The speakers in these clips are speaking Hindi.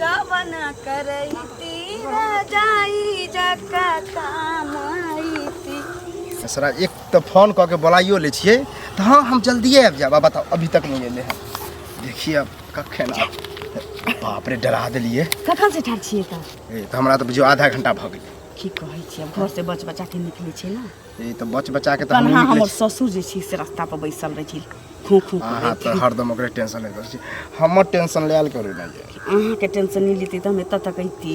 गवना करैती राजाई जका कामैती। सरा एक तो फोन कऽ के बुलाइयो ले छिए तो हाँ हम जल्दिए आबि जाब। बताओ अभी तक नहीं एले हैं। देखिए अब कखन बाप रे डरा दिलिए। कखन से ठार छिए त ए तो हमरा तो बुझियो आधा घंटा भ गेल। की कहै छी घर से बच बचा के निकले छै ना। ए तो बच बचा के तो हम हमर ससुर जे छी से रास्ता पर बैसल रह छी खू खू। हां तो हरदम ओकरे टेंशन लेत छी। हमर टेंशन लेल करू ना ये। अहाँ के टेंशन नहीं लेती त हम एत तक अइती।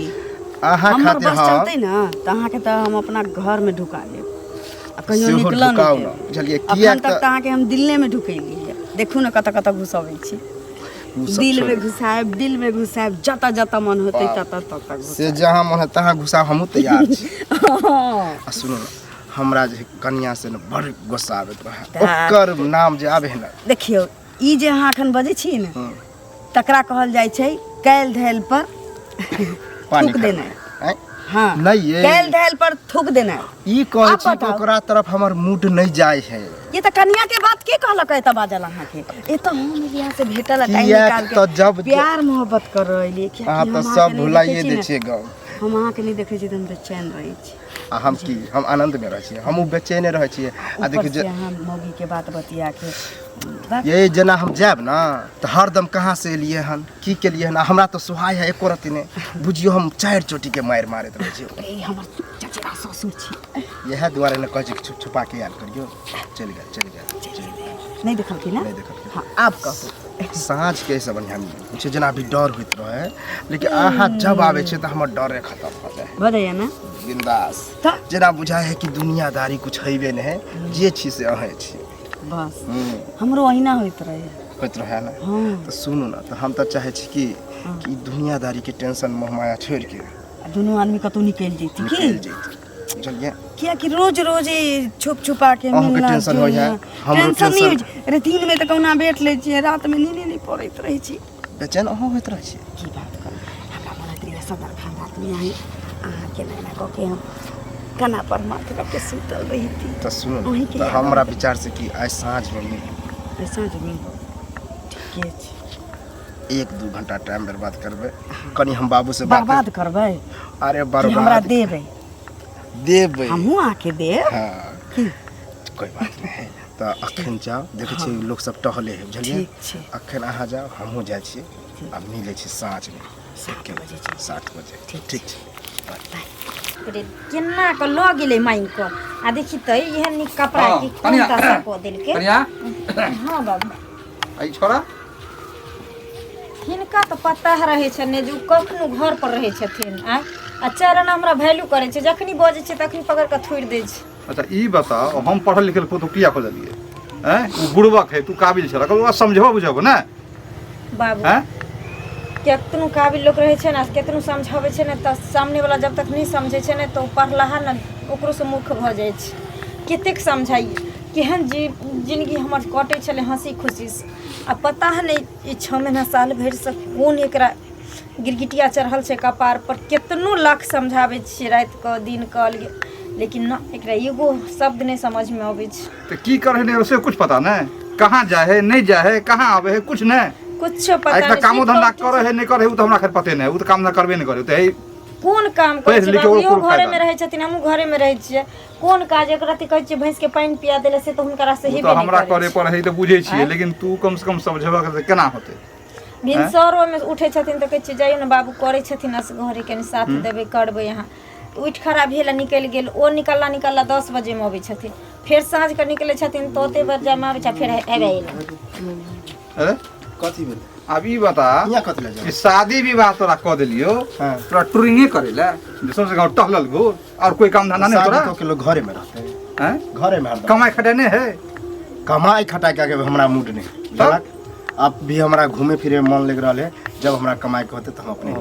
अहाँ खातिर हां चलते ना त अहाँ के त हम अपना घर में ढुका लेब। आ कहियो निकलन ना बुझलिए किया तक अहाँ के हम दिल्ली में ढुकैली है। देखू ना कत कत घुसबै छी। दिल में घुसाएब दिल में घुसाएब जता जता मन होते तता तता घुसाएब। से जहां मन है तहां घुसा हमहु तैयार छी। आ सुनो हमरा जे कन्या से न बड़ गुस्सा आबैत रहे। ओकर नाम जे आबे ना देखियो ई जे अहाँ अखन बजै छी ना तकरा कहल जाय छै कैल धैल पर थूक देना। हां नहीं ये कैल धैल पर थूक देना। ई कहै छी कि ओकरा तरफ हमर मूड नहीं जाय है। ये तो कन्या के बात के कहलक है त बाजल अहाँ के। ए तो हम यहाँ से भेटल टाइम निकाल के तो जब प्यार मोहब्बत कर रहली क्या। हां तो सब भुलाइए दे छिए गाँव। हम अहाँ के नहीं देखे छी त हम बेचैन रही छी। आ हम की हम आनंद में रह छिए। हमहु बेचैने रह छिए। आ देखिए जे हम मौगी के बात बतिया के ये जना हम जाब ना तो हरदम कहाँ से एलिए हन की के लिए ना हमरा तो सुहाय है एको रति ने बुझियो हम चार चोटी के मार मारत रह छिए। ए हमर चचेरा ससुर छी यह दुआरे न कह छी छुप छुपा के याद करियो। चल गया नहीं देखल की ना नहीं देखल। हां आप कहो साँझ के सब हम कुछ जना भी डर होइत रहे लेकिन आहा जब आवे छे त हमर डर खत्म हो जाए। बदैया ना बिंदास जना बुझाय है कि दुनियादारी कुछ हइबे न है। जे छी से अहे छी बस हमरो अहिना होइत रहे ना। तो सुनो ना तो हम तो चाहे छी कि दुनियादारी के टेंशन मोह माया छोड़ के दोनों आदमी कतौ निकल जेती की चलिए क्या कि रोज रोज छुप छुपा के मिलना टेंशन हो है। हमरो टेंशन नहीं अरे दिन में तो कौना बैठ ले छी रात में नींद नहीं पड़त रही छी बेचैन अहो होइत रह छी। की बात कर हमरा मनत्री सदा खान रात में आई आ के ना को के हम कना पर माथ रख के सुतल रही थी। तो सुनो तो हमरा विचार से कि आज साँझ में मिली। साँझ में ठीक है 1-2 घंटा टाइम बर्बाद करबे कनी हम बाबू से बर्बाद करबे। अरे बर्बाद हमरा देबे हमहु आके दे। हां कोई बात नहीं है। तो अखन जाओ देखे छी लोग सब टहले है बुझलिए। अखन अहाँ जाओ हमहु जाय छी अब मिले छी साँझ में 7 बजे 7 बजे ठीक छै। रे केना क ल गेले माइन को आ देखि त एहन नि कपड़ा की कोनता सा को देल के। कन्या हां बाबू आई छोरा हिनका तो पता रहे छ ने जो कखनो घर पर रहे छथिन आ चरण हमरा वैल्यू करे छ जखनी बजे छ तखनी पकड़ के छोड़ दे छ। अच्छा ई बता हम पढ़ल लिखल को तो किया खोजलिए हैं उ बुड़बक है तू काबिल छला कल समझबो बुझबो ना बाबू हैं केतनो काबिल लोग रहे छ ना केतनो समझावे छ ना त सामने वाला जब तक नहीं समझे छ ना तो पढ़लाहा ना ओकरो से मूर्ख भ जाय छ। केतेक समझाई केहन जिंदगी हमर कटे छले हंसी खुशी से आ पता है नहीं 6 महीना साल भर से कौन एकरा गिरगिटिया चढ़ल छै कपार पर केतनो लाख समझावे छी रात क दिन क लेकिन ना एकरा एगो शब्द नहीं समझ में आवे छ। तो की करे ने उसे कुछ पता नहीं कहां जाए है नहीं जाए है कहां आवे है कुछ नहीं कुछ पता नहीं। एक काम धंधा करे है नहीं करे उ तो हमरा खैर पते नहीं उ तो काम ना करबे नहीं करे तो कोन काम करे छै बाबू यो घरे में रहे छथिन हमहु घरे में रहे छिए कोन काज एकरा त कहै छै भैंस के पानी पिया देले से तो हुनकरा से हेबे नहीं तो हमरा करे पर है तो बुझे छिए लेकिन तू कम से कम समझबा के केना होते। भिनसरो में उठे छथिन तो कहै छै जाइयो न बाबू करे छथिन अस घरे के साथ देबे करबे यहाँ उठ खड़ा भेल निकल गेल ओ निकलला 10 बजे में आबै छथिन फिर साँझ के निकले छथिन तो ओते बार जमा आबै छ फिर आबे अरे कथि भेल अभी बता यहाँ कथि ले कि शादी विवाह तोरा क देलियो तोरा टूरिंगे करेला सबसे गाँव टहलल गो और कोई काम धंधा नहीं तोरा के लोग घरे में रहते हैं घरे में कमाई खटाने है कमाई खटा के हमरा मूड नहीं अब भी हमरा घूमे फिरे में मन लग रहा है जब हमरा कमाई के होते तो हम अपने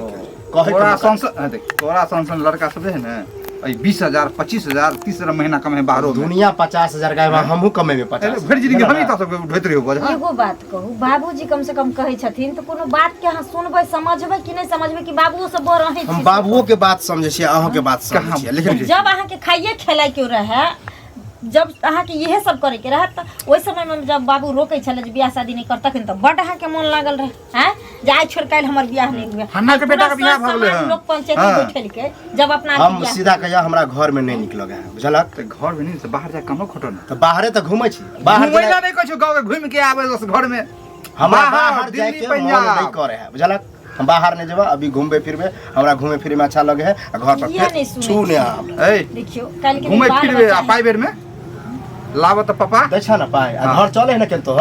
कहे तोरा संसन देख तोरा संसन लड़का सब है ना 20,000 25,000 30,000 महीना कमाए बाहरो दुनिया 50,000 का हमहू कमेबे 50 भर जिंदगी हम ही त सब ढोइत रहियो बज एगो बात कहू बाबूजी कम से कम कहे छथिन तो कोनो बात के अहाँ सुनबै समझबै कि नहीं समझबै कि बाबूओ से बड़ रहे छी हम बाबूओ के बात समझे छी अहों के बात समझे छी लेकिन जब अहाँ के खाइए खेलाय के रहे जब अहाँ के यही सब करे के रहत त ओइ समय में जब बाबू रोके छले जे बियाह शादी नहीं करता त बड अहाँ के मन लागल रहे हैं जाय छोड़ काल हमर बियाह नहीं हुए हन्ना के बेटा के बियाह भ गेलै लोग पंचायत में बैठल के जब अपना हम सीधा कहिया हमरा घर में नहीं निकल गया बुझलक त घर में नहीं से बाहर जा कामो खटो न त बाहरे त घुमै छी बाहर घुमैला नहीं कहै गांव में घुम के आबे घर में हमरा बाहर जाय के मन नहीं करे है बुझलक हम बाहर नहीं जेबा अभी घूमबे फिरबे हमरा घूमे फिरे में अच्छा लगे है घर पर छू ने ए देखियो काल के घूमे फिरबे आ पाई बेर में लाव त पापा दैछा ना पाए घर चले है ना केन तो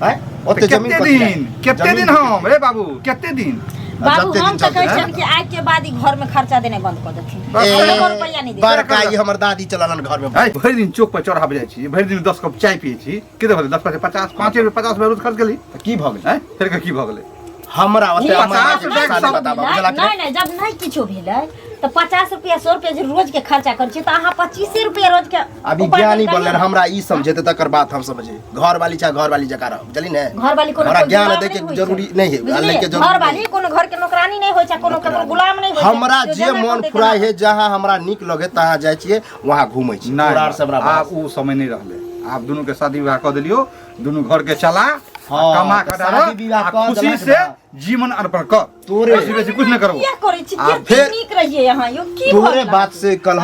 है ओते जमीन केते दिन हम रे बाबू केते दिन बाबू हम त कहै छी कि आज के बाद ई घर में खर्चा देने बंद कर देथिन 1 रुपया नहीं दे बड़का ई हमर दादी चलालन घर में भरि दिन चौक पर चढ़ाबे जाइ छी भरि दिन 10 कप चाय पिए छी केते भले 10 50 5 रुपए 50 रुपए रोज खर्च गेली की भ गेलै फिर की भ गेलै हमरा ओते नहीं नहीं जब नहीं किछो भेलै तो 50 रुपया 100 रुपया जे रोज के खर्चा कर छी त अहाँ 25 रुपया रोज के अभी ज्ञानी बोलले हमरा ई समझेते तकर बात हम समझे घर वाली जका रह बुझली ने घर वाली कोनो हमरा ज्ञान दे के जरूरी नहीं है लेके जरूरी घर वाली कोनो घर के नौकरानी नहीं होय छै कोनो के गुलाम नहीं होय हमरा जे मन फुराय है जहां हमरा नीक लगे तहां जाय छिए वहां घूमै छी तोरार से हमरा आब उ समय नहीं रहले आब दोनों के शादी विवाह क देलियो दोनों घर के चला कमा खटा खुशी से जीवन अर्पण कर तोरे बेसी कुछ न करबो क्या करे छी के नीक रहिए यहां यो की तोरे बात से कल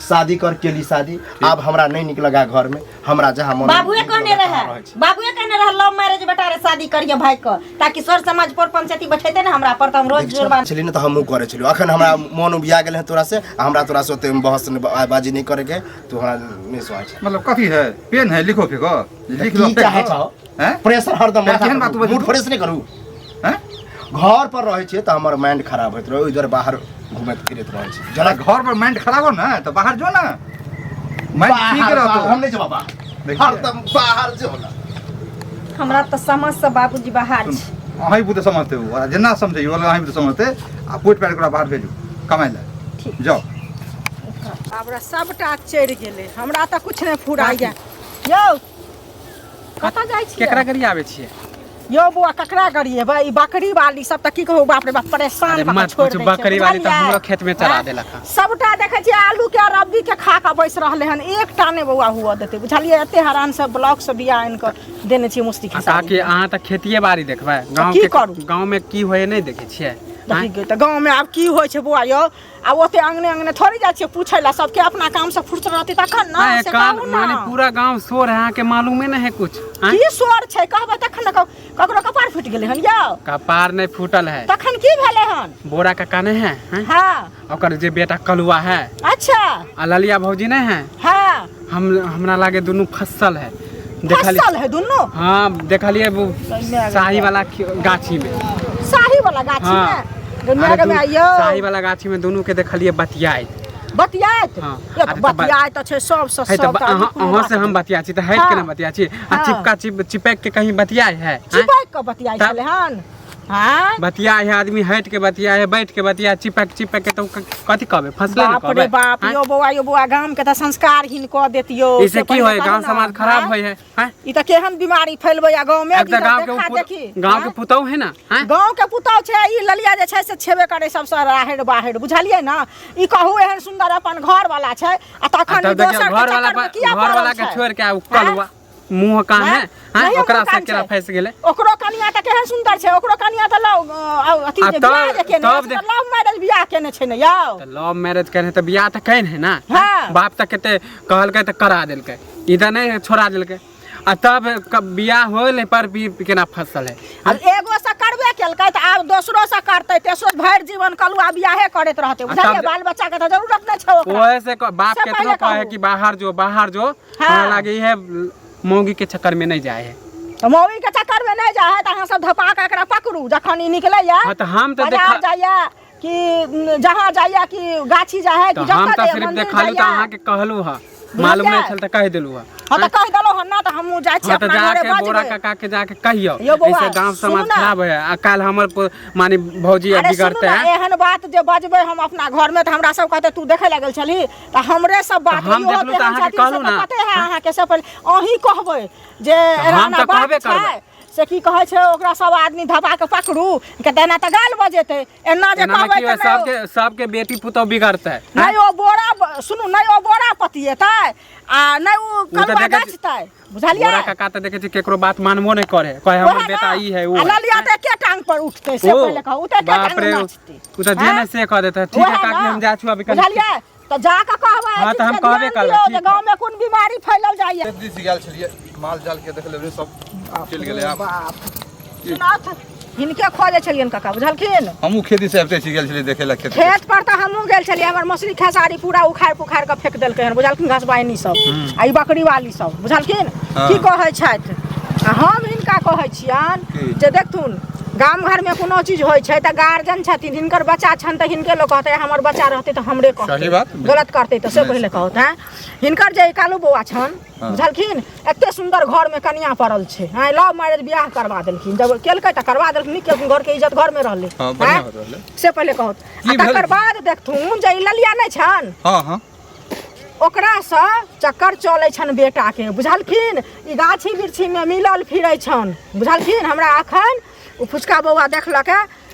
शादी कर के ली शादी अब हमरा नहीं निक लगा घर में हमरा जहां मन बाबूए कहने रहे लव मैरिज बेटा रे शादी करिए भाई को ताकि सर समाज पर पंचायती बैठेते ना हमरा पर त हम रोज जुर्माना चली न त हमहु करे छलियो अखन हमरा मन बिया गेल है तोरा से हमरा तोरा से ओते बहस बाजी नहीं करे के तू हमरा नहीं सोच मतलब कथी है पेन है लिखो फेको लिख लो चाहे छौ हैं प्रेशर हरदम केहन बात मूड फ्रेश नहीं करू हैं घर पर रहे छे त हमर माइंड खराब होत रहे इधर बाहर घुमत फिरत रहे छे जरा घर पर माइंड खराब हो ना तो बाहर जो ना माइंड ठीक रहतो हम नहीं जबा बाहर हरदम बाहर जो ना हमरा त समझ से बाबूजी बाहर छै अहीं बुते समझते हो जेना समझै वाला अहीं बुते समझते आ पोट पैर करा बाहर भेजू कमाई ले जाओ हमरा सबटा चढ़ गेलै हमरा त कुछ नहीं फुराइया यौ कतऽ जाइ छी केकरा करी आवे छिए यो बुआ ककरा करिए भाई बकरी वाली सब त की कहू बाप रे बाप परेशान मत छोड़ कुछ बकरी वाली त हमरो खेत में चरा देलक सबटा देखे छी आलू के रब्बी के खा के बैस रहले हन एकटा ने बउआ हुआ देते बुझलिए एते हरान से ब्लॉक से बिया आन के देने छी मुस्ती खिसा ताकि अहाँ त खेतिए बाड़ी देखबै गांव में की होय नहीं देखे छिए देखिए त गांव में अब की होय छै बुआ यो अब ओते अंगने थोड़ी जाइ छिए पूछै ला सबके अपना काम से फुर्सत रहती तखन ना से कहू ना माने पूरा गांव शोर है के मालूम है है कुछ की शोर छै कहबै तखन ककरो कपार फुट गेलै हन यौ कपार नहीं फूटल है तखन की भेलै हन बोरा का काने है हां ओकर जे बेटा कलुआ है अच्छा आ ललिया भौजी नहीं है हां हमरा लागे दोनों फसल है फसल है दोनों हां देखलिए वो शाही वाला गाछी में शाही वाला गाछी में शाही वाला गाछी में दोनों के देखलिए बतियाइत हां बतियाइत छै सब सब अहाँ से हम बतिया छी त हट के ना बतिया छी आ चिपका चिपक के कहीं बतियाय है चिपक के बतियाय छले हन हां बतिया है आदमी हट के बतिया है बैठ के बतिया चिपक के तो कथि कहबे फसले न कहबे बाप यो बौआ गाम के त संस्कार हिन क देतियो इसे की होय गांव समाज खराब होय है ई त केहन बीमारी फैलबै आ गांव में गांव के पुतौ है ना गांव के पुतौ छै ई ललिया जे छै से छेबे करे सब से राहड़ बाहड़ बुझलिए ना ई कहू एहन सुंदर अपन घर वाला छै आ तखन दोसर घर वाला के छोड़ के कलुआ मुंह का है ओकरा से केरा फंस गेले ओकरो कनिया त केहन सुंदर छै ओकरो कनिया त अथि जे बियाह जे केने लव मैरिज बियाह केने छै ने यौ त लव मैरिज केने त बियाह त कैन है ना बाप त कते कहलकै त करा देलकै ई त नहीं छोड़ा देलकै आ तब बियाह होले पर भी केना फसल है अब एगो से करबे केलकै त आब दोसरो से करतै तेसरो भर जीवन कलुआ बियाहे करैत रहतै बुझलिए बाल बच्चा के त जरूरत नै छै ओकरा ओहे से बाप केतनो कहे कि बाहर जो हमरा लागे है मौगी के चक्कर में नहीं जाए है तो मौगी के चक्कर में नहीं जाए त अहाँ सब धपा के एकरा पकड़ू जखन ई निकले या हां त हम त देखा जाया कि जहां जाया कि गाछी जाए कि हम त सिर्फ देखालू त अहाँ के कहलू ह मालूम नहीं चल त कह देलू ह हां त कह देलो हन ना त हमहु जाय छी अपना घरे जाके बोरा काका के जाके कहियो ऐसे गांव समाज खराब है आ काल हमर माने भौजी बिगड़ते हैं एहन बात जे बजबै हम अपना घर में त हमरा सब कहते तू देखे लागल छली त हमरे सब बात हम देखलू त अहाँ के कहलू ना पते है अहाँ के सब अहीं कहबै जे राना बात छै से की कहै छै ओकरा सब आदमी धबा के पकड़ू के देना त गाल बजेते एना जे कहबै त सबके सबके बेटी पुतौ बिगड़तै नहीं ओ बोरा सुनू नहीं ओ बोरा पतिएतै आ नहीं ओ कलवा गाछतै बुझलियै बोरा काका त देखे छी केकरो बात मानबो नहीं करे कहे हमर बेटा ई है वो ललिया त एके टांग पर उठतै से पहिले कहू उते के बाप टांग रे नाचतै उ त जेने से कह देता ठीक है काकी हम जा छु अभी कल बुझलियै त जाके कहबै हां त हम कहबे करबै गांव में कोन बीमारी फैलल जाइए दिस गेल छलिए माल जाल के देख लेबे सब चल गेले आप सुनात हिनके खोजे छलियन काका बुझलखिन हमहू खेती से आबते छी गेल छलिए देखे ला खेत पर त हमहू गेल छलिए हमर मसरी खेसारी पूरा उखाड़ पुखाड़ के फेक देलकै हन बुझलखिन घास बाइनी सब आ ई बकरी वाली सब बुझलखिन की कहै छथि आ हम हिनका कहै छियन जे देखथुन गाम घर में कोनो चीज होय छै त गार्जियन छथिन हिनकर बच्चा छन त हिनके लोग कहतै हमर बच्चा रहतै त हमरे कहतै सही बात गलत करतै त से पहिले कहत हैं हिनकर जे कालू बौआ छन बुझलखिन एते सुंदर घर में कन्या पड़ल छै हां लव मैरिज बियाह करवा देलखिन जब केलकै त करवा देलखिन नीक केलखिन घर के इज्जत घर में रहले बढ़िया हो रहले से पहिले कहत आ तकर बाद देखथुन जे ई ललिया नै छन हां हां ओकरा से चक्कर चलै छन बेटा के बुझलखिन ई गाछी बिरछी में मिलल फिरै छन बुझलखिन हमरा अखन उ फुचका बौआ देखलक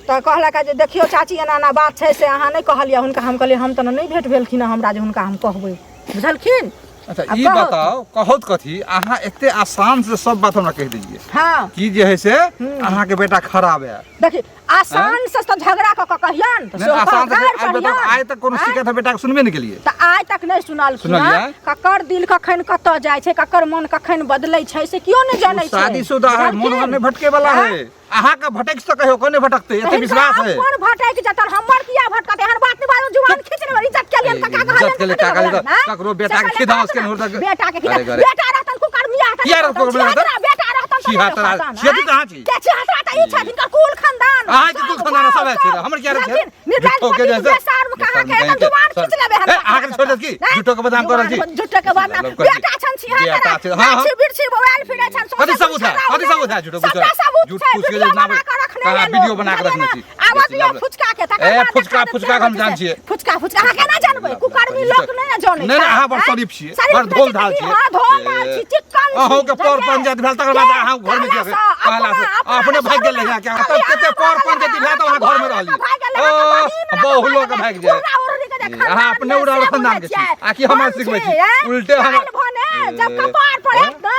त कहलक जे देखियो चाची एना एना बात छै से अहाँ नहीं कहलिए हुनका हम कहलिए हम त नहीं भेट भेलखिन हमरा जे हुनका हम कहबै बुझलखिन अच्छा ई बताओ कहत कथी अहाँ एते आसान से सब बात हमरा कह दीजिए हां की जे है से अहाँ के बेटा खराब है देखि आसान से तो झगड़ा क कहियन त से आसान से आइ तक कोनो शिकायत है बेटा के सुनबे नहीं केलिए त आइ तक नहीं सुनालखिन ककर दिल कखन कत जाय छै ककर मन कखन बदलै छै से कियो नहीं जानै छै शादीशुदा है मन में भटके वाला है अहाँ का भटक से कहियो कोने भटकते एते विश्वास है कौन भटक जतन हमर किया भटकते हर बात नहीं बात जुबान खींचने वाली इज्जत के लिए काका इज्जत के लिए काका ककरो बेटा के खिदाओ उसके नोर तक बेटा के खिदा बेटा रहतन कुकर मिया था किया रहतो बेटा रहतन छी हातरा छी कहां छी के छी हातरा त ई छथिन का कुल खानदान आइ के कुल खानदान सब है हमर क्या रहे झूठो के जैसे सार में कहा के एकदम जुबान खींच लेबे हम आगे छोड़ की झूठो के बदनाम करल छी झूठो के बदनाम बेटा छन छी हातरा हां छी बिरछी मोबाइल फिरे छन कथि सबूत है झूठो कुछ झूठ पूछ के नाम कहा वीडियो बना के रखने छी आवाज यो फुचका के तक ए फुचका हम जान छिए फुचका अहाँ केना जानबै कुकर्मी लोग नहीं जाने नहीं अहाँ बड़ शरीफ छिए बड़ धोल धाल छिए हां धोल धाल छी चिक्कन अहाँ के पर पंचायत भेल तकर बाद अहाँ घर में जाके कहला से अपने भाग गेल रहिया क्या तब कते पर पंचायत भेल त अहाँ घर में रहली ओ बहु लोग भाग जाए अहाँ अपने उड़ा खानदान के छी आकि हमरा सिखबै छी उल्टे हम जब कपार पर ना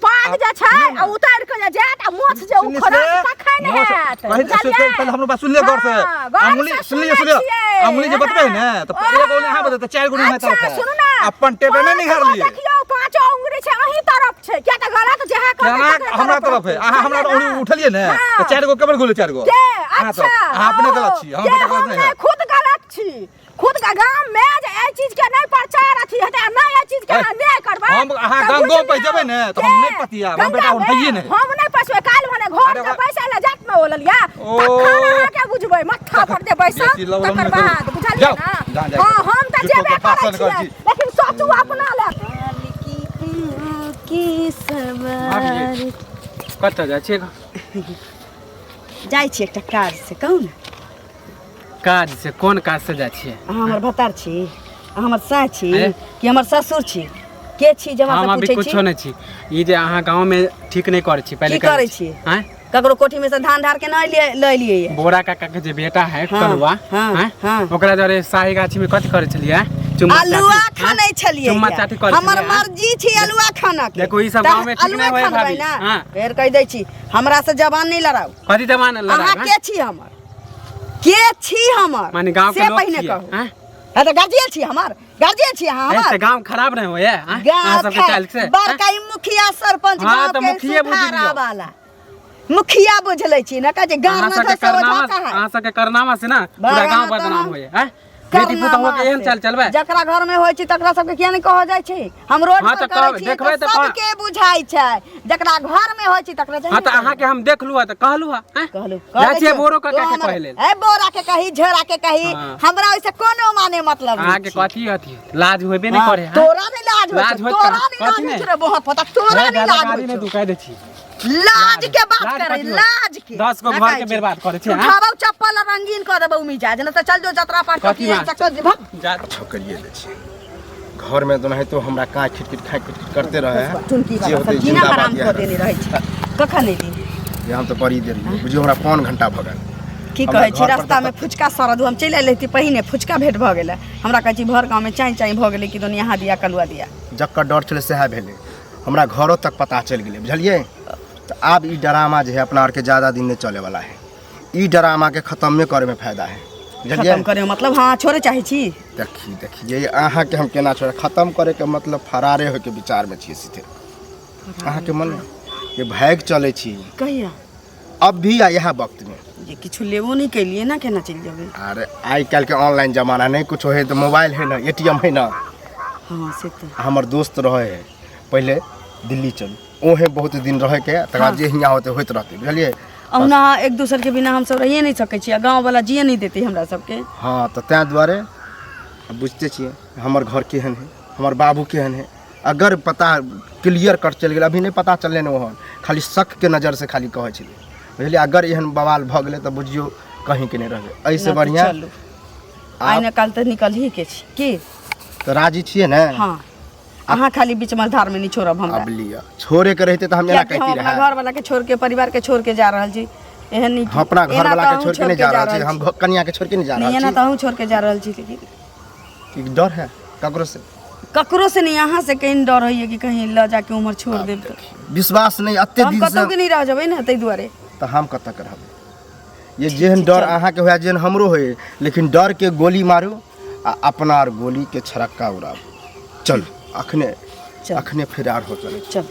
पाग जे छै आ उतार के जे जात आ मोछ जे उखड़ा तखन हैत पहले हमरो बात सुन ले गौर से अंगुली सुनिए अंगुली जे बतबै ने तो एक गोली हां बता 4 गोली हां तरफ अपन टेबे नहीं निखार लिए देखियो पांचो अंगुली छै अही तरफ छै क्या त गलत जे है हमरा तरफ है अहाँ हमरा अंगुली उठलिए ने तो 4 गो केबल गोली 4 गो अच्छा अहाँ अपने गलत छी हम गलत नहीं है खुद गलत छी खुद का गांव में जे ए चीज के नहीं प्रचार अथी हेतै नहीं ए चीज के नहीं करबै हम अहाँ गंगो पे जेबै ने तो हम नहीं पतिया हम बेटा उठाइए नहीं हम नहीं पसबे काल भने घर के पैसा ले जात में ओललिया तखन अहाँ के बुझबै मत्था पर दे पैसा तकर बाद बुझलियै ना हां हम त जेबे करै छी लेकिन सोचू अपना ले की सवार कत जा छी जाइ छी एकटा काज से कहू ना काज से कोन काज से जा छी अहाँ हमर भतार छी अहाँ हमर सास छी कि हमर ससुर छी के छी जमा से पूछै छी हम अभी कुछो नहीं छी ई जे अहाँ गांव में ठीक नहीं करै छी पहले करै छी हैं ककरो कोठी में से धान ढार के नहीं ले लिए बोरा काका के जे बेटा है कलवा हैं ओकरा जरे शाही गाछी में कथि करै छलिए अलुआ खाने छलिए चुम्मा चाटी करै हमर मर्जी छी अलुआ खाना के देखो ई सब गांव में ठीक नहीं होय भाभी हां फेर कह दै छी हमरा से जबान नहीं लड़ाओ कथि जबान लड़ाओ अहाँ के छी हमर के छी हमर माने गांव के लोग छी हैं त गार्जियन छी हमर गार्जियन छी हमर ऐसे गांव खराब नहीं होय हैं अहाँ सब के चाल से बड़का मुखिया सरपंच गांव के मुखिया बुझिया वाला मुखिया बुझले छी ना का जे गांव ना से अहाँ सब के करनामा से ना पूरा गांव बदनाम होय हैं बेटी पुतहु के एहन चल चलबे जकरा घर में होय छी तकरा सब के किया नहीं कह जाय छै हम रोड पर करै छी देखबै त सबके बुझाई छै जकरा घर में होय छी तकरा हां त अहाँ के हम देखलु त कहलु हैं कहलु जाछे बोरो काका के कहले ए बोरा के कही झोरा के कही हमरा ओइसे कोनो माने मतलब अहाँ के कथि अथि लाज होबे नहीं करे तोरा नहीं लाज होय तोरा नहीं लाज रे बहुत पता तोरा नहीं लाज होय नहीं दुकाय दे छी लाज के बात करे लाज के 10 गो घर के बर्बाद करे छै उठाबौ चप्पल रंगीन कर देबौ मिजाज न त चल जो जतरा पाट कथि जा छोकरिए ले छी घर में तो नहीं तो हमरा काई खिटखिट खाई खिटखिट करते रहे चुनकी वाला जीना आराम कर देने रहे छै कखन एली ये हम तो बड़ी देर बुझियो हमरा 5 घंटा भ गेल की हमरा कहै छी घर पर रास्ता में फुचका सरद हम चलि आइल रही पहिने फुचका भेट भऽ गेलै हमरा कहै छी भर गाँव में चाय चाय भऽ गेलै कि दुनिया यहाँ दिया कलुआ दिया जकर डर छलै सएह भेलै हमरा घरों तक पता चलि गेलै बुझलियै तो आब ई ड्रामा जे है अपना आर के ज़्यादा दिन नहीं चले वाला है ई ड्रामा के खत्म करे में फायदा है बुझलियै खत्म करे मतलब हाँ छोड़े चाहे छी देखिए अहाँ के हम केना छोड़े खत्म करे के मतलब फरारे होय के विचार में छियै सीधे अहाँ के मन ये भाग चले छी कहिया अब भी आ यह वक्त में ये किछु लेबो नहीं कैलिए ना केना चल जेबै अरे आई काल के ऑनलाइन जमाना नहीं कुछ है तो मोबाइल है ना एटीएम है ना हाँ से तो हमर दोस्त रहे है पहले दिल्ली चल ओहे बहुत दिन रहे के तकर बाद जे हियाँ होते होइत रहते बुझलियै औना एक दूसर के बिना हम सब रहिए नहीं सकै छी गाँव वाला जिए नहीं देते हमरा सबके हाँ तो तैं दुआरे बुझते छियै हमर घर केहन है हमर बाबू केहन है अगर पता क्लियर कट चल गेल अभी नहीं पता चलले ने ओहन खाली शक के नज़र से खाली कहै छलै बुझलियै अगर एहन बवाल भऽ गेलै तऽ बुझियो कहीं के नहीं रहबै ऐसे बढ़िया आइ न काल तऽ निकल ही के छी की तो राजी छियै ने हाँ अहाँ खाली बीच मझधार में नहीं छोड़ब हमरा अब लिया छोड़े के रहते तो हम एना कहती अपना रहे घर वाला के छोड़ के परिवार के छोड़ के जा रहल छी एहन नहीं हम अपना घर वाला के छोड़ के नहीं जा रहल छी हम कन्या के छोड़ के नहीं जा नहीं रहल एना छी तो हम छोड़ के जा रहल छी लेकिन कि डर है ककरो से ककरो से नहीं अहाँ से कहीं डर होइए कि कहीं ल जाके उमर छोड़ देब तो विश्वास नहीं अत्ते हम दिन कतौ से के नहीं रह जेबै ना तै दुआरे तो हम कत कर रहबै ये जेहन डर अहाँ के होया जेहन हमरो होय लेकिन डर के गोली मारू आ अपना आर गोली के छड़क्का उड़ाबू चल अखने फरार हो चले चल